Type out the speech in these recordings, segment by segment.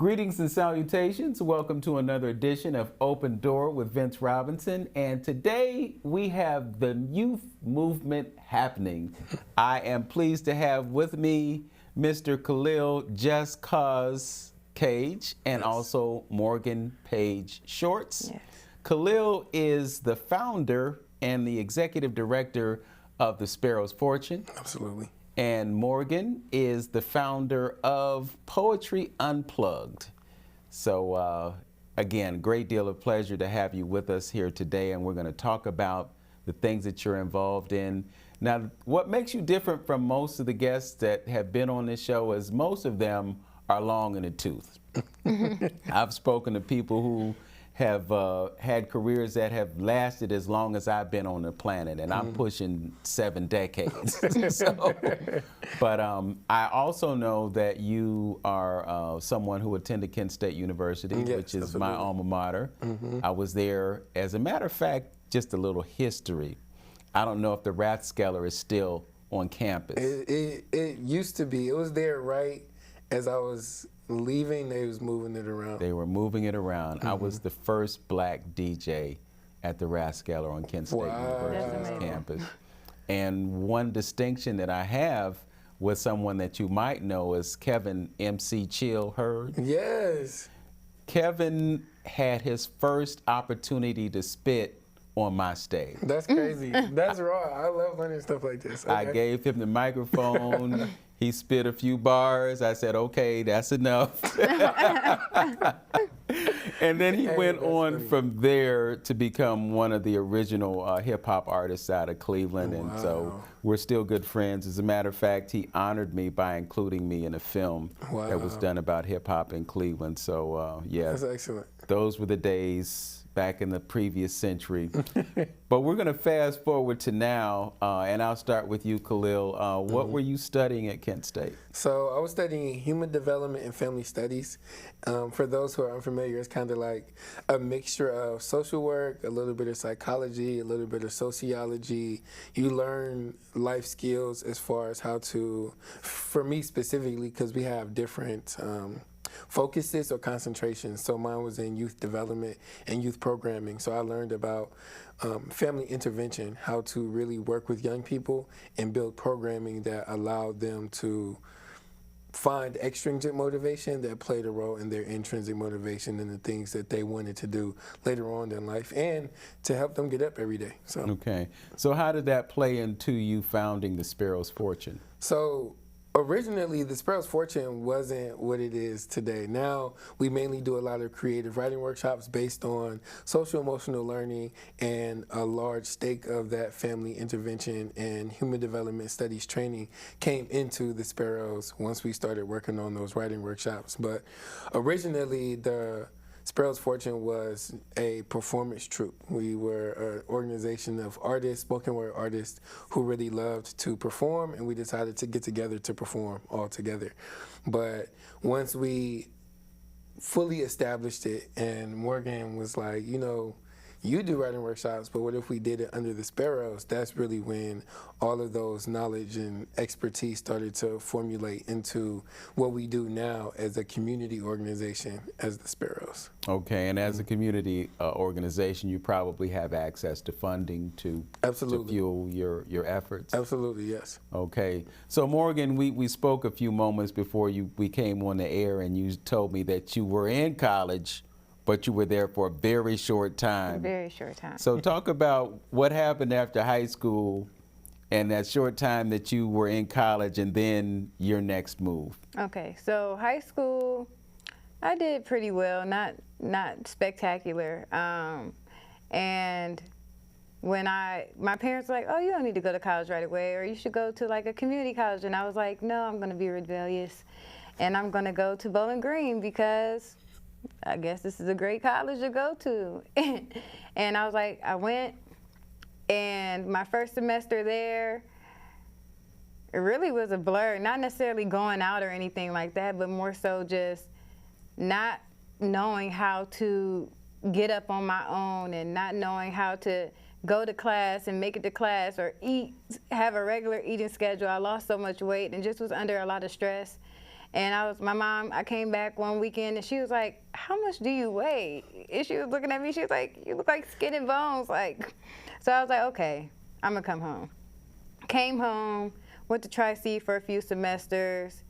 Greetings and salutations. Welcome to another edition of Open Door with Vince Robinson. And today we have the youth movement happening. I am pleased to have with me Mr. Calil Just Cause Paige and also Morgan Paige Shorts. Yes. Calil is the founder and the executive director of the Sparrow's Fortune. Absolutely. And Morgan is the founder of Poetry Unplugged. So again, great deal of pleasure to have you with us here today, and we're going to talk about the things that you're involved in. Now, what makes you different from most of the guests that have been on this show is most of them are long in the tooth. I've spoken to people who have had careers that have lasted as long as I've been on the planet, and I'm pushing 7 decades. But I also know that you are someone who attended Kent State University, Yes, which is absolutely. my alma mater. I was there. As a matter of fact, just a little history. I don't know if the Rathskeller is still on campus. It used to be. It was there right as I was leaving. They was moving it around. They were moving it around. I was the first black DJ at the Rathskeller on Kent State University's campus. And one distinction that I have with someone that you might know is Kevin MC Chill Hurd. Yes. Kevin had his first opportunity to spit on my stage. That's crazy. That's raw. I love learning stuff like this. I gave him the microphone. He spit a few bars. I said, okay, that's enough. And then he went on from there to become one of the original hip hop artists out of Cleveland. And so we're still good friends. As a matter of fact, he honored me by including me in a film that was done about hip hop in Cleveland. So yeah, That's excellent. those were the days back in the previous century. But we're going to fast forward to now, and I'll start with you, Calil. What were you studying at Kent State? So I was studying human development and family studies. For those who are unfamiliar, it's kind of like a mixture of social work, a little bit of psychology, a little bit of sociology. You learn life skills as far as how to, for me specifically, because we have different focuses or concentrations. So mine was in youth development and youth programming. So I learned about family intervention, how to really work with young people and build programming that allowed them to find extrinsic motivation that played a role in their intrinsic motivation and the things that they wanted to do later on in life, and to help them get up every day. So Okay. So how did that play into you founding the Sparrow's Fortune? So originally, the Sparrow's Fortune wasn't what it is today. Now, we mainly do a lot of creative writing workshops based on social-emotional learning, and a large stake of that family intervention and human development studies training came into the Sparrows once we started working on those writing workshops. But originally, the Sparrow's Fortune was a performance troupe. We were an organization of artists, spoken word artists, who really loved to perform, and we decided to get together to perform all together. But once we fully established it, and Morgan was like, you know, you do writing workshops, but what if we did it under the Sparrows? That's really when all of those knowledge and expertise started to formulate into what we do now as a community organization as the Sparrows. Okay, and as a community organization, you probably have access to funding to fuel your efforts? Absolutely, yes. Okay, so Morgan, we spoke a few moments before we came on the air, and you told me that you were in college, but you were there for a very short time. A very short time. So talk about what happened after high school and that short time that you were in college, and then your next move. Okay, so high school, I did pretty well, not spectacular. And when my parents were like, oh, you don't need to go to college right away, or you should go to like a community college. And I was like, no, I'm gonna be rebellious, and I'm gonna go to Bowling Green because I guess this is a great college to go to. And I was like, I went, and my first semester there, it really was a blur. Not necessarily going out or anything like that, but more so just not knowing how to get up on my own, and not knowing how to go to class and make it to class, or eat, have a regular eating schedule. I lost so much weight and just was under a lot of stress. And I came back one weekend and she was like, how much do you weigh? And she was looking at me, she was like, you look like skin and bones. Like, so I was like, okay, I'm gonna come home. Came home, went to Tri-C for a few semesters.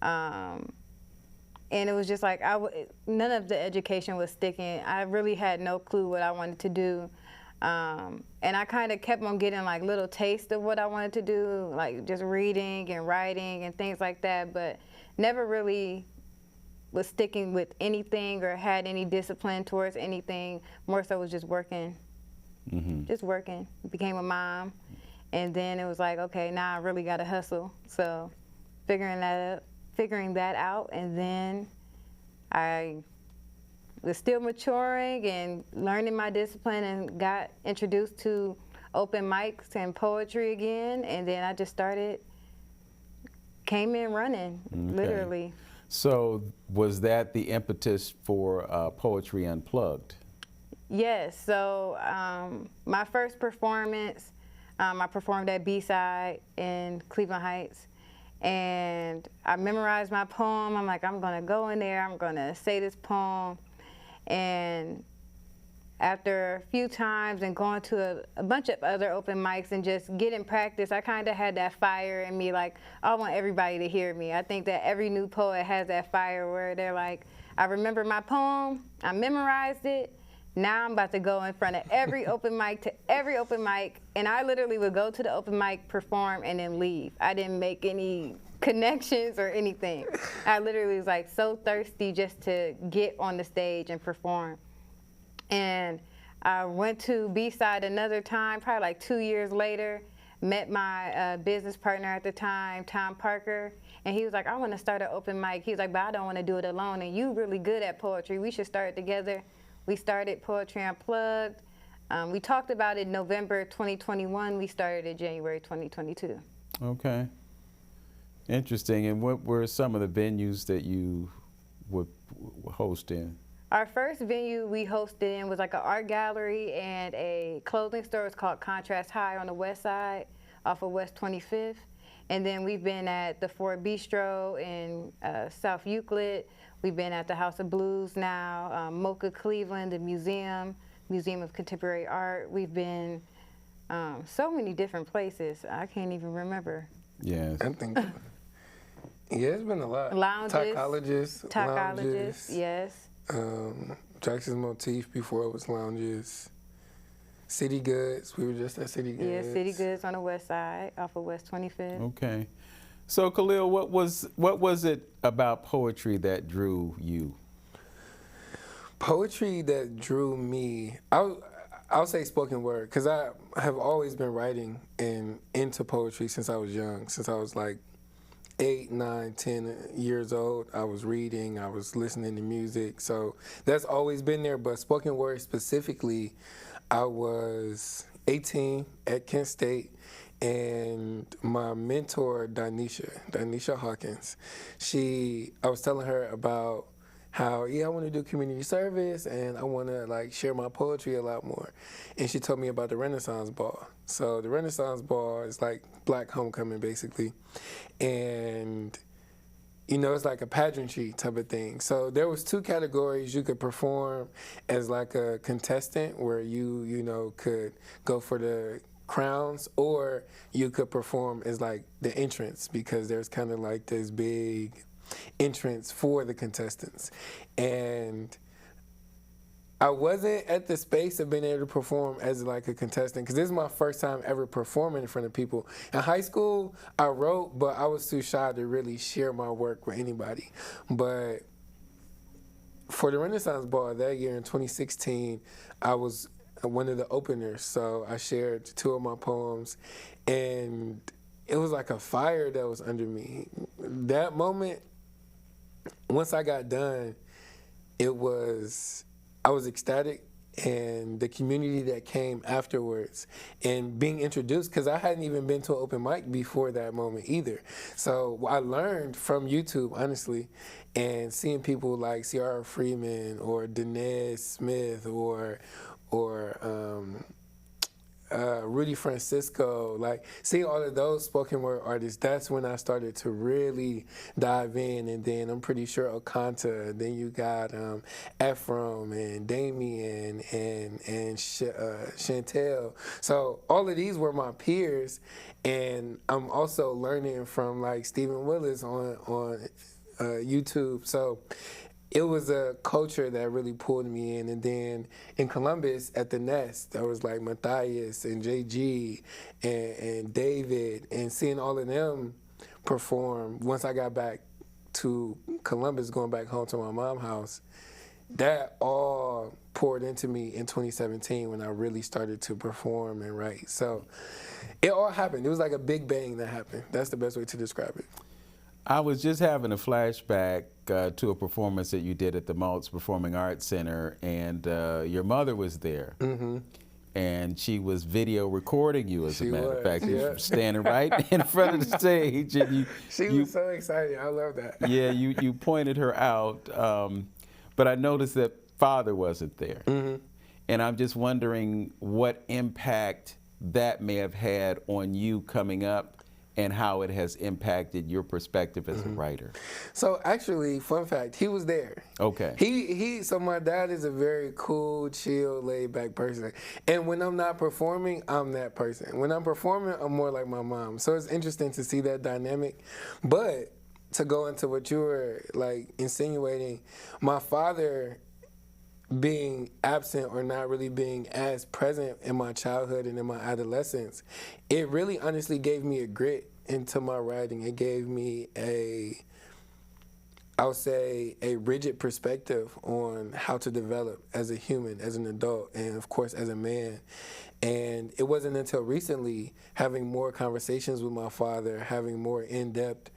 And it was just like, none of the education was sticking. I really had no clue what I wanted to do. And I kind of kept on getting like little tastes of what I wanted to do, like just reading and writing and things like that, but never really was sticking with anything or had any discipline towards anything. More so was just working, just working. Became a mom, and then it was like, okay, now I really got to hustle. So figuring that out, and then I was still maturing and learning my discipline and got introduced to open mics and poetry again, and then I just came in running, literally. So was that the impetus for Poetry Unplugged? Yes, so my first performance, I performed at B-Side in Cleveland Heights, and I memorized my poem. I'm like, I'm gonna go in there, I'm gonna say this poem. And after a few times and going to a bunch of other open mics and just getting practice, I kind of had that fire in me, like, I want everybody to hear me. I think that every new poet has that fire where they're like, I remember my poem, I memorized it, now I'm about to go in front of every open mic to every open mic, and I literally would go to the open mic, perform, and then leave. I didn't make any connections or anything. I literally was like so thirsty just to get on the stage and perform. And I went to B-Side another time, probably like 2 years later, met my business partner at the time, Tom Parker, and he was like, I want to start an open mic. He was like, but I don't want to do it alone, and you really good at poetry. We should start it together. We started Poetry Unplugged. We talked about it November 2021. We started it January 2022. Okay. Interesting. And what were some of the venues that you would host in? Our first venue we hosted in was like an art gallery and a clothing store. It's called Contrast High on the west side off of West 25th. And then we've been at the Ford Bistro in South Euclid. We've been at the House of Blues now, Mocha Cleveland, the Museum of Contemporary Art. We've been so many different places. I can't even remember. Yes. I think, yeah, it's been a lot. Lounges. Talkologists, yes. Jackson's Motif before it was lounges. City Goods, we were just at City Goods. Yeah, City Goods on the west side, off of West 25th. Okay. So Calil, what was it about poetry that drew you? Poetry that drew me, I'll say spoken word, because I have always been writing and into poetry since I was young, since I was like 8, 9, 10 years old. I was reading, I was listening to music, so that's always been there. But spoken word specifically, I was 18 at Kent State, and my mentor, Danisha Hawkins, I was telling her about how, I want to do community service and I want to like share my poetry a lot more. And she told me about the Renaissance Ball. So the Renaissance Ball is like Black homecoming basically. And it's like a pageantry type of thing. So there was 2 categories. You could perform as like a contestant where you could go for the crowns, or you could perform as like the entrance, because there's kind of like this big entrance for the contestants. And I wasn't at the space of being able to perform as like a contestant, because this is my first time ever performing in front of people. In high school, I wrote, but I was too shy to really share my work with anybody. But for the Renaissance Ball that year in 2016, I was one of the openers, so I shared 2 of my poems, and it was like a fire that was under me. That moment, once I got done, I was ecstatic, and the community that came afterwards and being introduced, because I hadn't even been to an open mic before that moment either. So I learned from YouTube, honestly, and seeing people like Ciara Freeman or Denez Smith or Rudy Francisco, like seeing all of those spoken word artists, that's when I started to really dive in. And then I'm pretty sure Okanta, then you got Ephraim and Damien and Chantel. So all of these were my peers, and I'm also learning from like Stephen Willis on YouTube. So it was a culture that really pulled me in. And then in Columbus at the Nest, there was like Matthias and JG and David, and seeing all of them perform once I got back to Columbus, going back home to my mom's house, that all poured into me in 2017 when I really started to perform and write. So it all happened. It was like a big bang that happened. That's the best way to describe it. I was just having a flashback to a performance that you did at the Maltz Performing Arts Center, and your mother was there. Mm-hmm. And she was video recording you, as a matter of fact. You were standing right in front of the stage. And she was so excited. I love that. Yeah, you pointed her out. But I noticed that father wasn't there. Mm-hmm. And I'm just wondering what impact that may have had on you coming up, and how it has impacted your perspective as a writer. So actually, fun fact, he was there. Okay. So my dad is a very cool, chill, laid back person. And when I'm not performing, I'm that person. When I'm performing, I'm more like my mom. So it's interesting to see that dynamic. But to go into what you were like insinuating, my father being absent or not really being as present in my childhood and in my adolescence, it really honestly gave me a grit into my writing. It gave me I would say, a rigid perspective on how to develop as a human, as an adult, and of course as a man. And it wasn't until recently, having more conversations with my father, having more in-depth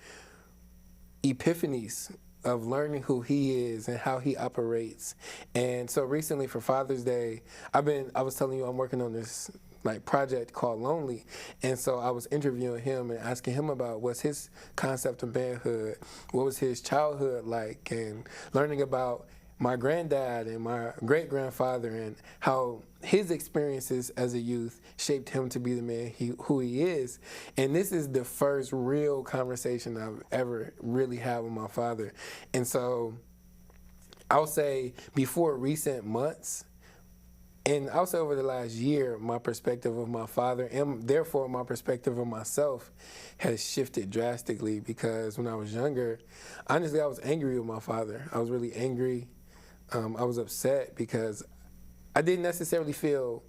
epiphanies of learning who he is and how he operates. And so recently for Father's Day, I was telling you I'm working on this like project called Lonely. And so I was interviewing him and asking him about what's his concept of manhood, what was his childhood like, and learning about my granddad and my great-grandfather and how his experiences as a youth shaped him to be the man who he is. And this is the first real conversation I've ever really had with my father. And so I'll say before recent months, and I'll say over the last year, my perspective of my father and therefore my perspective of myself has shifted drastically, because when I was younger, honestly, I was angry with my father. I was really angry. I was upset because I didn't necessarily feel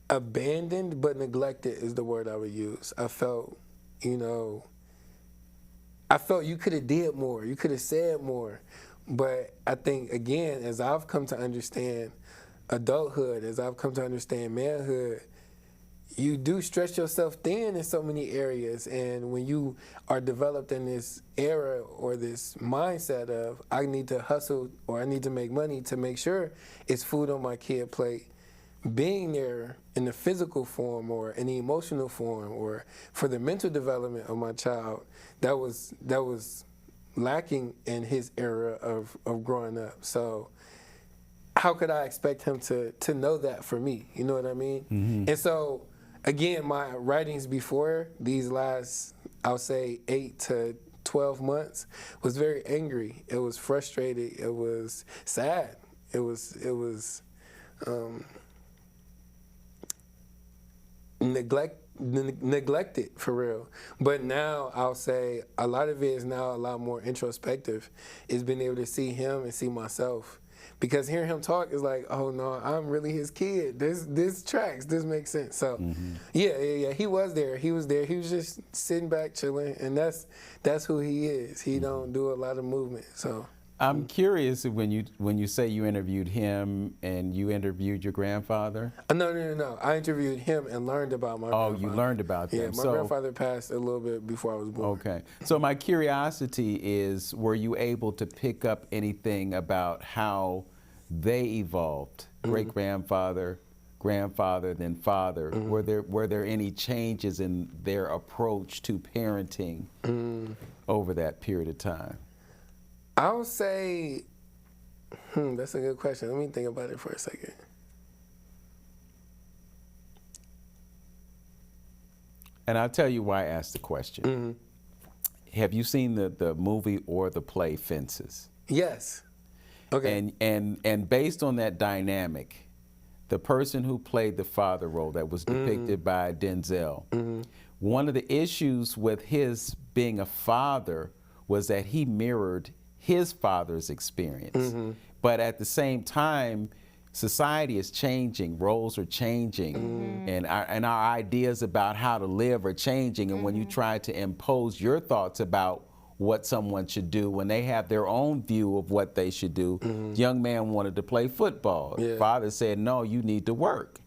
abandoned, but neglected is the word I would use. I felt, you could have did more, you could have said more. But I think, again, as I've come to understand adulthood, as I've come to understand manhood, you do stretch yourself thin in so many areas. And when you are developed in this era or this mindset of I need to hustle or I need to make money to make sure it's food on my kid plate, being there in the physical form or in the emotional form or for the mental development of my child, that was lacking in his era of growing up. So how could I expect him to know that for me? You know what I mean? Mm-hmm. And so, again, my writings before these last, I'll say 8 to 12 months was very angry. It was frustrated. It was sad. It was neglected, for real. But now I'll say a lot of it is now a lot more introspective. It's been able to see him and see myself. Because hearing him talk is like, oh no, I'm really his kid. This tracks. This makes sense. So, yeah. He was there. He was just sitting back, chilling, and that's who he is. He don't do a lot of movement. So, I'm curious when you say you interviewed him and you interviewed your grandfather. No. I interviewed him and learned about my grandfather. You learned about them. Yeah, my grandfather passed a little bit before I was born. Okay. So my curiosity is, were you able to pick up anything about how they evolved? Great-grandfather, grandfather, then father. Were there any changes in their approach to parenting over that period of time? I would say, that's a good question. Let me think about it for a second. And I'll tell you why I asked the question. Have you seen the movie or the play Fences? Yes. Okay. And based on that dynamic, the person who played the father role that was depicted by Denzel, one of the issues with his being a father was that he mirrored his father's experience. But at the same time, society is changing, roles are changing, and our ideas about how to live are changing. And when you try to impose your thoughts about what someone should do when they have their own view of what they should do, young man wanted to play football. Father said, no, you need to work.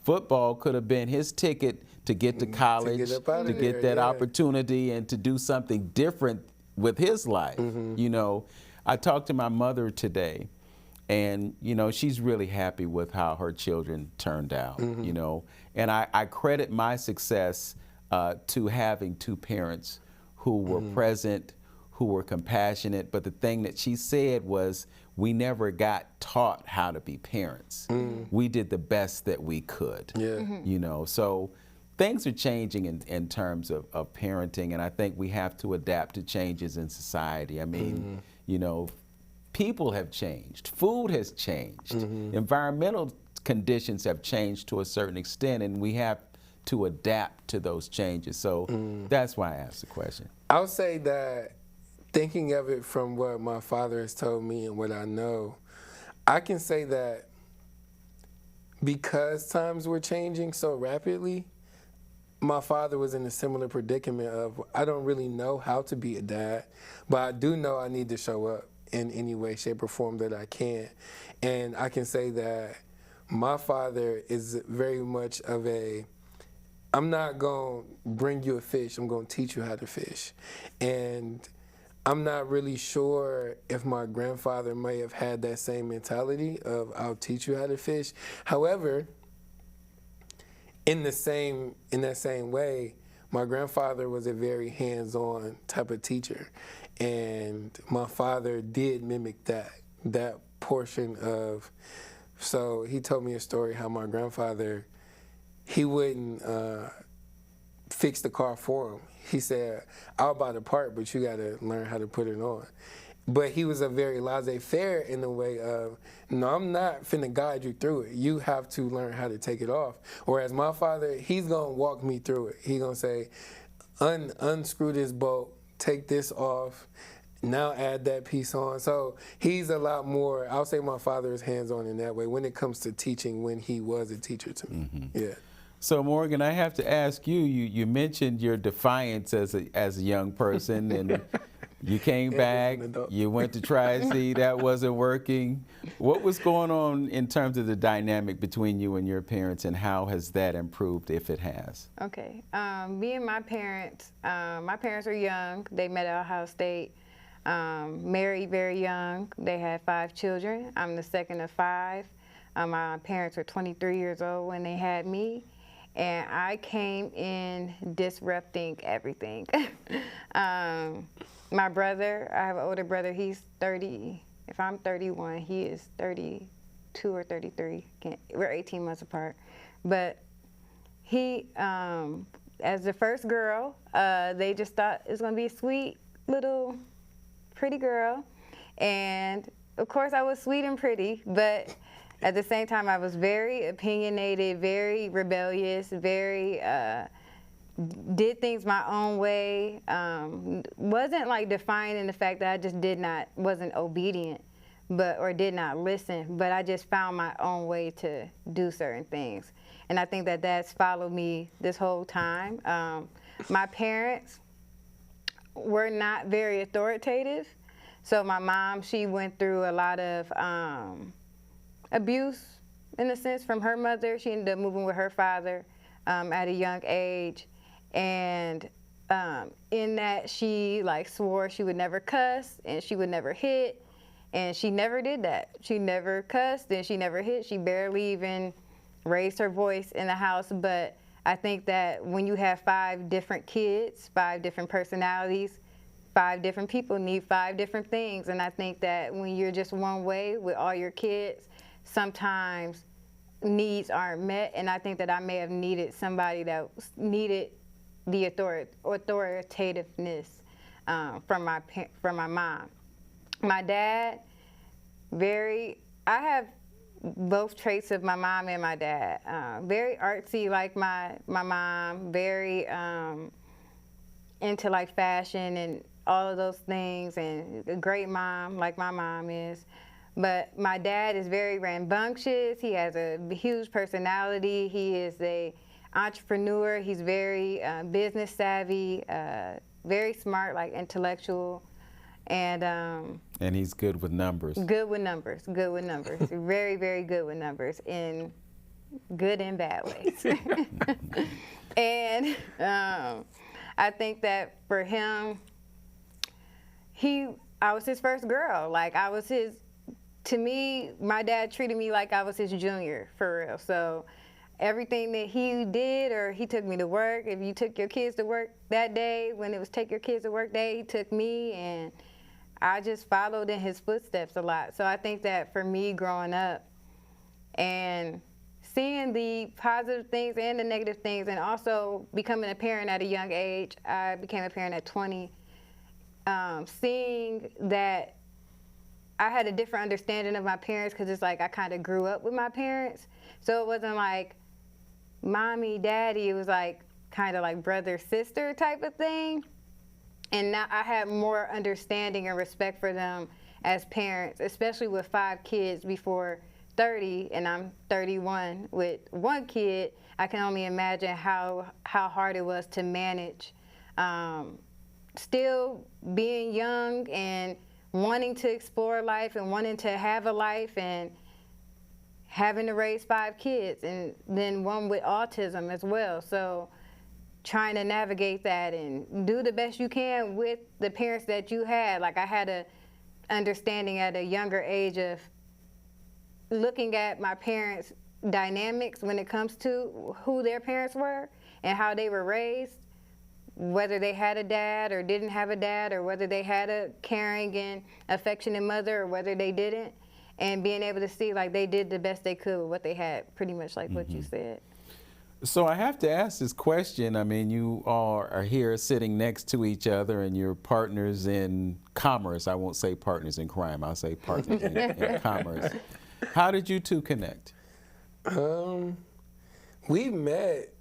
Football could have been his ticket to get to college, to get that opportunity and to do something different with his life. You know, I talked to my mother today, and, you know, she's really happy with how her children turned out, you know. And I credit my success to having two parents who were present, who were compassionate. But the thing that she said was, we never got taught how to be parents. We did the best that we could, you know. So things are changing in terms of parenting, and I think we have to adapt to changes in society. I mean, you know, people have changed, food has changed, environmental conditions have changed to a certain extent, and we have to adapt to those changes. So that's why I asked the question. I'll say that, thinking of it from what my father has told me and what I know, I can say that because times were changing so rapidly, my father was in a similar predicament of, I don't really know how to be a dad, but I do know I need to show up in any way, shape, or form that I can. And I can say that my father is very much of a, I'm not going to bring you a fish, I'm going to teach you how to fish. And I'm not really sure if my grandfather may have had that same mentality of, I'll teach you how to fish. However, in that same way, my grandfather was a very hands-on type of teacher. And my father did mimic that portion of, so he told me a story how my grandfather, he wouldn't fix the car for him. He said, I'll buy the part, but you gotta learn how to put it on. But he was a very laissez-faire in the way of, no, I'm not finna guide you through it. You have to learn how to take it off. Whereas my father, he's gonna walk me through it. He's gonna say, unscrew this bolt, take this off, now add that piece on. So he's a lot more, I'll say my father is hands-on in that way when it comes to teaching, when he was a teacher to me. Yeah. So Morgan, I have to ask you, you mentioned your defiance as a young person, and you came back, you went to try and see that wasn't working. What was going on in terms of the dynamic between you and your parents, and how has that improved, if it has? Okay, me and my parents were young. They met at Ohio State, married very young. They had 5 children. I'm the second of 5. My parents were 23 years old when they had me. And I came in disrupting everything. My brother, I have an older brother, he's 30. If I'm 31, he is 32 or 33. We're 18 months apart. But he, as the first girl, they just thought it was gonna be a sweet little pretty girl. And of course I was sweet and pretty, but at the same time, I was very opinionated, very rebellious, very, did things my own way. Wasn't like defined in the fact that I just wasn't obedient, or did not listen, but I just found my own way to do certain things. And I think that that's followed me this whole time. My parents were not very authoritative. So my mom, she went through a lot of, abuse, in a sense, from her mother. She ended up moving with her father at a young age, and in that she swore she would never cuss and she would never hit, and she never did that. She never cussed and she never hit. She barely even raised her voice in the house. But I think that when you have 5 different kids, 5 different personalities, 5 different people need 5 different things, and I think that when you're just one way with all your kids, sometimes needs aren't met, and I think that I may have needed somebody that needed the authoritativeness from my mom. My dad, I have both traits of my mom and my dad. Very artsy like my mom, very into like fashion and all of those things, and a great mom like my mom is. But my dad is very rambunctious. He has a huge personality. He is a entrepreneur. He's very business savvy, very smart, like intellectual, and he's good with numbers. Good with numbers. Very, very good with numbers in good and bad ways. And I think that for him, I was his first girl. Like to me, my dad treated me like I was his junior, for real. So everything that he did, or he took me to work. If you took your kids to work that day, when it was take your kids to work day, he took me, and I just followed in his footsteps a lot. So I think that for me growing up and seeing the positive things and the negative things, and also becoming a parent at a young age, I became a parent at 20, seeing that I had a different understanding of my parents, because it's like I kind of grew up with my parents. So it wasn't like mommy, daddy. It was like kind of like brother, sister type of thing. And now I have more understanding and respect for them as parents, especially with 5 kids before 30, and I'm 31 with 1 kid. I can only imagine how hard it was to manage. Still being young and wanting to explore life and wanting to have a life, and having to raise 5 kids, and then one with autism as well. So trying to navigate that and do the best you can with the parents that you had. Like I had a understanding at a younger age of looking at my parents' dynamics when it comes to who their parents were and how they were raised, whether they had a dad or didn't have a dad, or whether they had a caring and affectionate mother or whether they didn't, and being able to see like they did the best they could with what they had, pretty much like what you said. So I have to ask this question. I mean, you all are here sitting next to each other, and you're partners in commerce. I won't say partners in crime. I'll say partners in commerce. How did you two connect? We met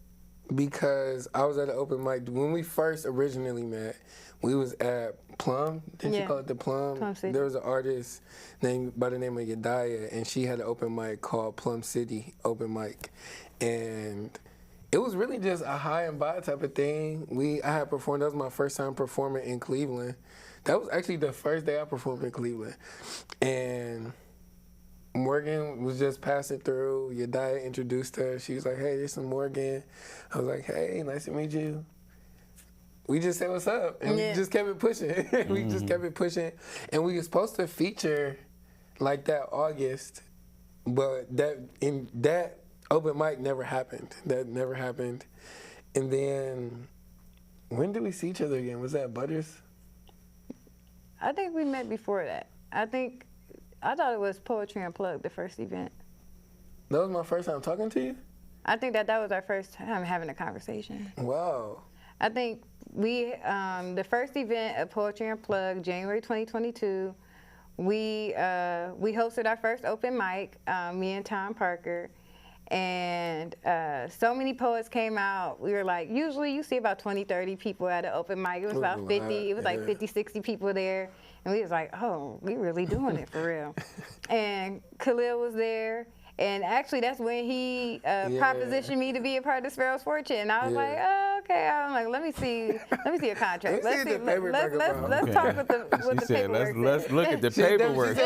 because I was at an open mic. When we first originally met, we was at Plum. Did you call it the Plum? Plum City. There was an artist by the name of Yedaya, and she had an open mic called Plum City Open Mic. And it was really just a high and by type of thing. I had performed. That was my first time performing in Cleveland. That was actually the first day I performed in Cleveland. And Morgan was just passing through. Yedaya introduced her. She was like, "Hey, this is Morgan." I was like, "Hey, nice to meet you." We just said what's up, and we just kept it pushing. We just kept it pushing, and we were supposed to feature like that August, but that open mic never happened. That never happened. And then, when did we see each other again? Was that Butters? I think we met before that. I thought it was Poetry Unplugged, the first event. That was my first time talking to you? I think that was our first time having a conversation. Wow. I think the first event of Poetry Unplugged, January 2022, we hosted our first open mic, me and Tom Parker, and so many poets came out. We were like, usually you see about 20, 30 people at an open mic. It was about 50. It was like 50, 60 people there. And we was like, oh, we really doing it for real. And Calil was there. And actually, that's when he propositioned me to be a part of Sparrow's Fortune. And I was like, oh, okay. I'm like, let me see a contract. Let's talk with the paperwork. Let's look at the paperwork.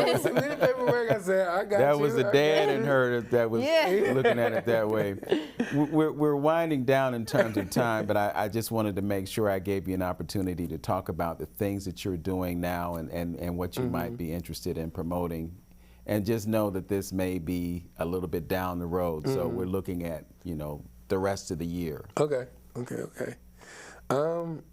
I said, I got you. That was the dad in her that was looking at it that way. We're winding down in terms of time, but I just wanted to make sure I gave you an opportunity to talk about the things that you're doing now and what you might be interested in promoting. And just know that this may be a little bit down the road. So we're looking at, the rest of the year. Okay.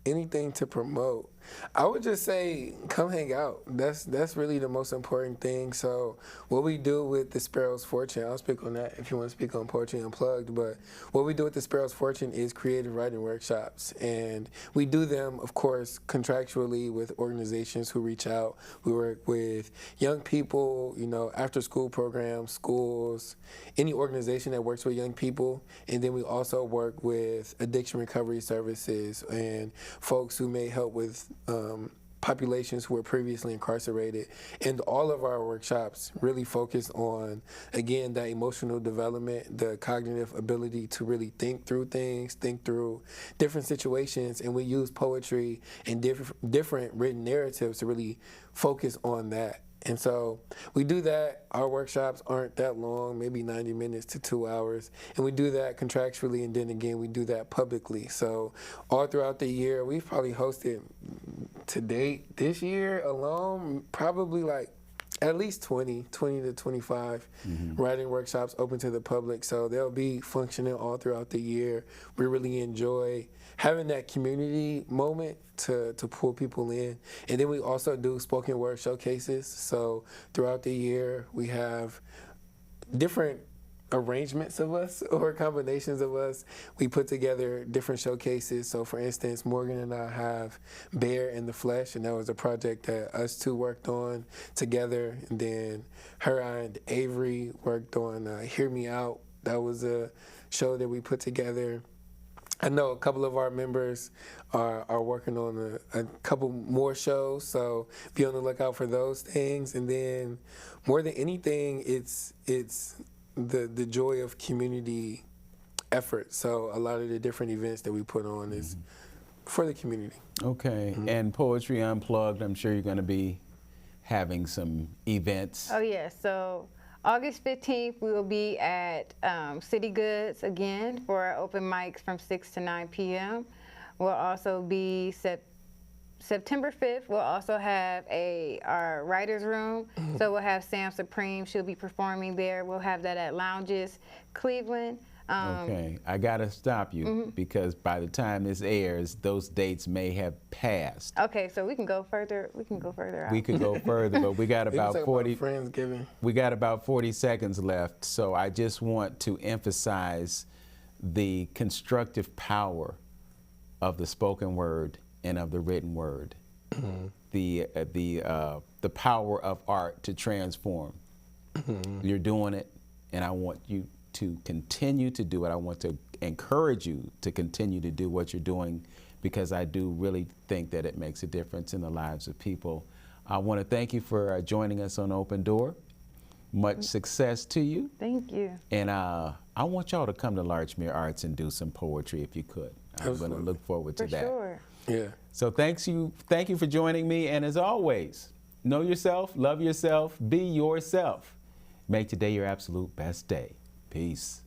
Anything to promote? I would just say, come hang out. That's really the most important thing. So what we do with the Sparrow's Fortune, I'll speak on that if you want to speak on Poetry Unplugged, but what we do with the Sparrow's Fortune is creative writing workshops. And we do them, of course, contractually with organizations who reach out. We work with young people, you know, after school programs, schools, any organization that works with young people. And then we also work with addiction recovery services and folks who may help with populations who were previously incarcerated. And all of our workshops really focus on, again, that emotional development, the cognitive ability to really think through things, think through different situations. And we use poetry and different written narratives to really focus on that. And so we do that. Our workshops aren't that long, maybe 90 minutes to 2 hours. And we do that contractually, and then again, we do that publicly. So all throughout the year, we've probably hosted to date this year alone, probably like at least 20 to 25 writing workshops open to the public. So they'll be functioning all throughout the year. We really enjoy having that community moment to pull people in. And then we also do spoken word showcases. So throughout the year, we have different arrangements of us or combinations of us. We put together different showcases. So for instance, Morgan and I have Bear in the Flesh, and that was a project that us two worked on together. And then her and Avery worked on Hear Me Out. That was a show that we put together. I know a couple of our members are working on a couple more shows, so be on the lookout for those things. And then more than anything, it's the joy of community effort. So a lot of the different events that we put on is for the community. Okay, and Poetry Unplugged, I'm sure you're going to be having some events. Oh, yeah. So August 15th, we will be at City Goods again for our open mics from 6 to 9 p.m. We'll also be September 5th, we'll also have our writer's room. So we'll have Sam Supreme. She'll be performing there. We'll have that at Lounges, Cleveland. Okay, I gotta stop you because by the time this airs, those dates may have passed. Okay, so we can go further. We can go further out. We could go further, but we got about 40. Friendsgiving. We got about 40 seconds left, so I just want to emphasize the constructive power of the spoken word and of the written word. The power of art to transform. You're doing it, and I want you to continue to do it. I want to encourage you to continue to do what you're doing, because I do really think that it makes a difference in the lives of people. I want to thank you for joining us on Open Door. Much success to you. Thank you. And I want y'all to come to Larchmere Arts and do some poetry if you could. I'm going to look forward to For that. sure. Yeah. So thank you for joining me. And as always, know yourself, love yourself, be yourself. Make today your absolute best day. Peace.